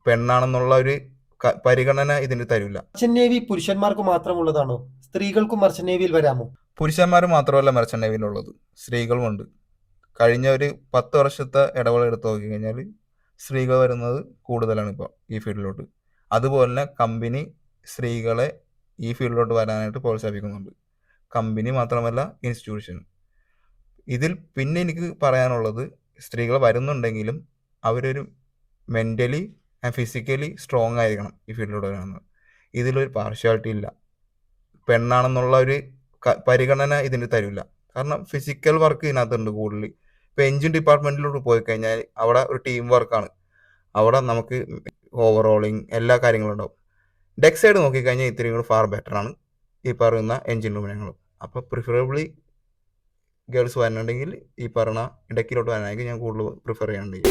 പെണ്ണാണെന്നുള്ള ഒരു പരിഗണന ഇതിന് തരില്ല. മർച്ചന്റ് നേവി പുരുഷന്മാർക്ക് മാത്രമുള്ളതാണോ? സ്ത്രീകൾക്കും മർച്ചന്റ് നേവിയിൽ വരാമോ? പുരുഷന്മാർ മാത്രമല്ല മർച്ചന്റ് നേവിയിലുള്ളത്, സ്ത്രീകളുമുണ്ട്. കഴിഞ്ഞ ഒരു 10 വർഷത്തെ ഇടവേള എടുത്ത് നോക്കിക്കഴിഞ്ഞാൽ സ്ത്രീകൾ വരുന്നത് കൂടുതലാണ് ഇപ്പോൾ ഈ ഫീൽഡിലോട്ട്. അതുപോലെ തന്നെ കമ്പനി സ്ത്രീകളെ ഈ ഫീൽഡിലോട്ട് വരാനായിട്ട് പ്രോത്സാഹിപ്പിക്കുന്നുണ്ട്. കമ്പനി മാത്രമല്ല, ഇൻസ്റ്റിറ്റ്യൂഷൻ. ഇതിൽ പിന്നെ എനിക്ക് പറയാനുള്ളത്, സ്ത്രീകൾ വരുന്നുണ്ടെങ്കിലും അവരൊരു മെൻ്റലി ആൻഡ് ഫിസിക്കലി സ്ട്രോങ് ആയിരിക്കണം ഈ ഫീൽഡിലോട്ട് വരാമെന്ന്. ഇതിലൊരു പാർഷ്യാലിറ്റി ഇല്ല. പെണ്ണാണെന്നുള്ള ഒരു പരിഗണന ഇതിന് തരില്ല. കാരണം ഫിസിക്കൽ വർക്ക് ഇതിനകത്തുണ്ട് കൂടുതൽ. ഇപ്പോൾ എഞ്ചിൻ ഡിപ്പാർട്ട്മെൻറ്റിലോട്ട് പോയി കഴിഞ്ഞാൽ അവിടെ ഒരു ടീം വർക്കാണ്. അവിടെ നമുക്ക് ഓവറോളിങ് എല്ലാ കാര്യങ്ങളും ഉണ്ടാവും. ഡെക്ക് സൈഡ് നോക്കിക്കഴിഞ്ഞാൽ ഇത്തിരി കൂടി ഫാർ ബെറ്ററാണ് ഈ പറയുന്ന എഞ്ചിൻ റൂമിനങ്ങളും. അപ്പോൾ പ്രിഫറബിളി ഗേൾസ് വരണമെങ്കിൽ ഈ പറഞ്ഞ ഡെക്കിലോട്ട് വരണമെങ്കിൽ ഞാൻ കൂടുതൽ പ്രിഫർ ചെയ്യണമെങ്കിൽ